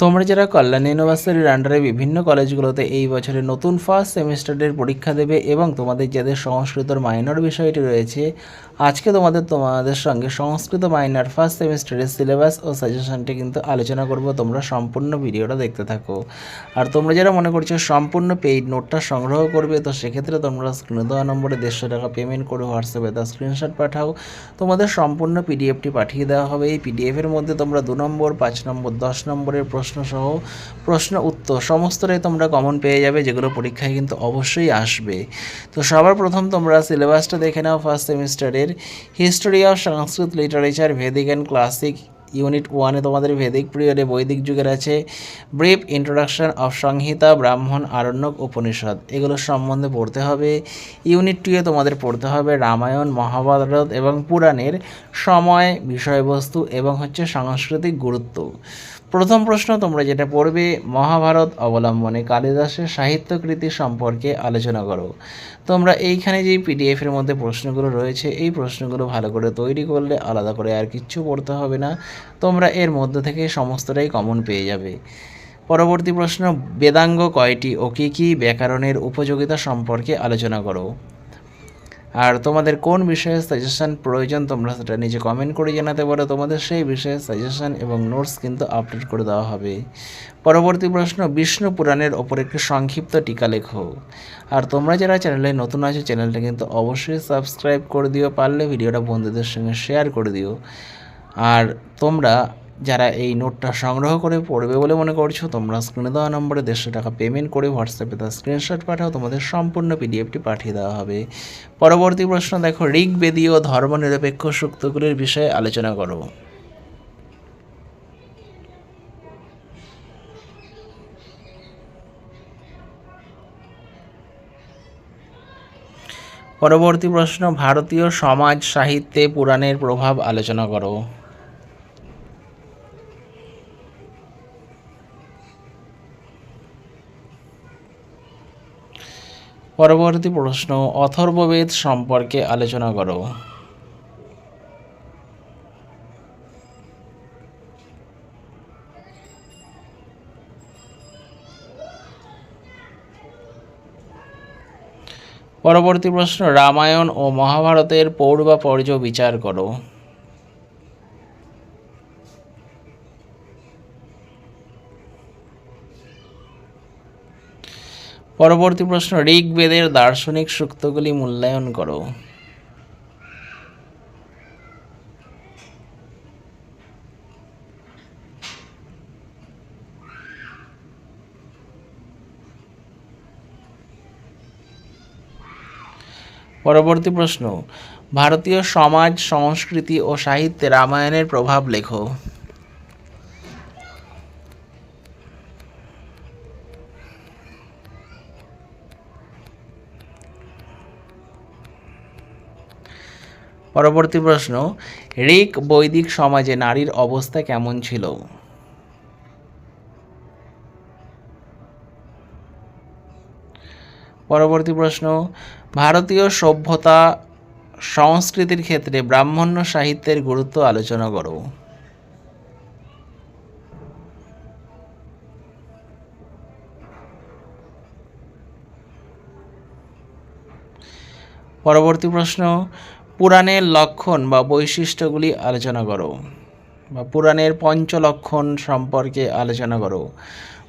তোমরা যারা কল্যাণ ইউনিভার্সিটির আন্ডারে বিভিন্ন কলেজগুলোতে এই বছরে নতুন ফার্স্ট সেমিস্টারের পরীক্ষা দেবে এবং তোমাদের যাদের সংস্কৃতর মাইনর বিষয়টি রয়েছে, আজকে তোমাদের সঙ্গে সংস্কৃত মাইনর ফার্স্ট সেমিস্টারের সিলেবাস ও সাজেশনটি কিন্তু আলোচনা করব। তোমরা সম্পূর্ণ ভিডিওটা দেখতে থাকো। আর তোমরা যারা মনে করছো সম্পূর্ণ পেইড নোটটা সংগ্রহ করবে, তো সেক্ষেত্রে তোমরা স্ক্রিনে দেওয়া নম্বরে 150 টাকা পেমেন্ট করে হোয়াটসঅ্যাপে তার স্ক্রিনশট পাঠাও। তোমাদের সম্পূর্ণ পিডিএফটি পাঠিয়ে দেওয়া হবে। এই পিডিএফের মধ্যে তোমরা 2 নম্বর, 5 নম্বর, 10 নম্বরের প্রশ্নসহ প্রশ্ন উত্তর সমস্তটাই তোমরা কমন পেয়ে যাবে, যেগুলো পরীক্ষায় কিন্তু অবশ্যই আসবে। তো সবার প্রথম তোমরা সিলেবাসটা দেখে নাও। ফার্স্ট সেমিস্টারের history of Sanskrit literature Vedic and classic unit 1-এ তোমাদের ভেদিক পিরিয়ডে বৈদিক যুগের আছে। ব্রিফ ইন্ট্রোডাকশন অফ সংহিতা, ব্রাহ্মণ, আরণ্যক, উপনিষদ, এগুলো সম্বন্ধে পড়তে হবে। ইউনিট 2-এ তোমাদের পড়তে হবে রামায়ণ, মহাভারত এবং পুরাণের সময়, বিষয়বস্তু এবং সাংস্কৃতিক গুরুত্ব। প্রথম প্রশ্ন তোমরা যেটা পড়বে, মহাভারত অবলম্বনে কালিদাসের সাহিত্যকৃতি সম্পর্কে আলোচনা করো। তোমরা এইখানে যেই পিডিএফের মধ্যে প্রশ্নগুলো রয়েছে, এই প্রশ্নগুলো ভালো করে তৈরি করলে আলাদা করে আর কিচ্ছু পড়তে হবে না, তোমরা এর মধ্যে থেকে সমস্তটাই কমন পেয়ে যাবে। পরবর্তী প্রশ্ন, বেদাঙ্গ কয়টি ও কী কী, ব্যাকরণের উপযোগিতা সম্পর্কে আলোচনা করো। আর তোমাদের কোন বিষয়ে সাজেশন প্রয়োজন তোমরা সেটা নিচে কমেন্ট করে জানাতে পারো। তোমাদের সেই বিষয়ে সাজেশন এবং নোটস কিন্তু আপলোড করে দেওয়া হবে। পরবর্তী প্রশ্ন, বিষ্ণু পুরাণের ওপর একটি সংক্ষিপ্ত টিকা লেখো। আর তোমরা যারা চ্যানেলে নতুন আছো, চ্যানেলটা কিন্তু অবশ্যই সাবস্ক্রাইব করে দিও, পারলে ভিডিওটা বন্ধুদের সঙ্গে শেয়ার করে দিও। আর তোমরা যারা এই নোটটা সংগ্রহ করে পড়বে বলে মনে করছো, তোমরা স্ক্রিনে দেওয়া নম্বরে 150 টাকা পেমেন্ট করে হোয়াটসঅ্যাপে তার স্ক্রিনশট পাঠাও, তোমাদের সম্পূর্ণ পিডিএফটি পাঠিয়ে দেওয়া হবে। পরবর্তী প্রশ্ন দেখো, ঋগ্বেদীয় ধর্মনিরপেক্ষ সূক্তগুলির বিষয়ে আলোচনা করো। পরবর্তী প্রশ্ন, ভারতীয় সমাজ সাহিত্যে পুরাণের প্রভাব আলোচনা করো। পরবর্তী প্রশ্ন, অথর্ববেদ সম্পর্কে আলোচনা করো। পরবর্তী প্রশ্ন, রামায়ণ ও মহাভারতের পৌর্বাপর্য বিচার করো। পরবর্তী প্রশ্ন, ঋগ্বেদের দার্শনিক সূক্তগুলি মূল্যায়ন করো। পরবর্তী প্রশ্ন, ভারতীয় সমাজ, সংস্কৃতি ও সাহিত্যে রামায়ণের প্রভাব লেখো। পরবর্তী প্রশ্ন, ঋক বৈদিক সমাজে নারীর অবস্থা কেমন ছিল। পরবর্তী প্রশ্ন, ভারতীয় সভ্যতা সংস্কৃতির ক্ষেত্রে ব্রাহ্মণ্য সাহিত্যের গুরুত্ব আলোচনা করো। পরবর্তী প্রশ্ন, পুরাণের লক্ষণ বা বৈশিষ্ট্যগুলি আলোচনা করো, বা পুরাণের পঞ্চলক্ষণ সম্পর্কে আলোচনা করো।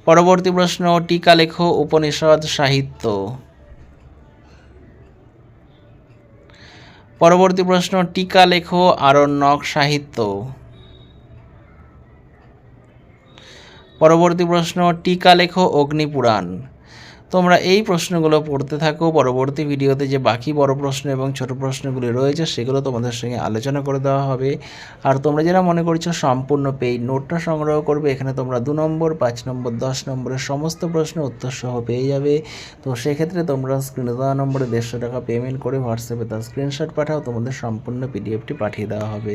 পরবর্তী প্রশ্ন, টিকা লেখো উপনিষদ সাহিত্য। পরবর্তী প্রশ্ন, টিকা লেখো আরণ্যক সাহিত্য। পরবর্তী প্রশ্ন, টিকা লেখো অগ্নিপুরাণ। তোমরা এই প্রশ্নগুলো পড়তে থাকো। পরবর্তী ভিডিওতে যে বাকি বড় প্রশ্ন এবং ছোট প্রশ্নগুলি রয়েছে সেগুলো তোমাদের সঙ্গে আলোচনা করে দেওয়া হবে। আর তোমরা যারা মনে করছো সম্পূর্ণ পেইড নোটটা সংগ্রহ করবে, এখানে তোমরা 2 নম্বর, 5 নম্বর, 10 নম্বরের সমস্ত প্রশ্ন উত্তর সহ পেয়ে যাবে। তো সেক্ষেত্রে তোমরা স্ক্রিনে দেওয়া নম্বরে 150 টাকা পেমেন্ট করে হোয়াটসঅ্যাপে তার স্ক্রিনশট পাঠাও, তোমাদের সম্পূর্ণ পিডিএফটি পাঠিয়ে দেওয়া হবে।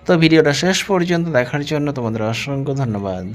তো ভিডিওটা শেষ পর্যন্ত দেখার জন্য তোমাদের অসংখ্য ধন্যবাদ।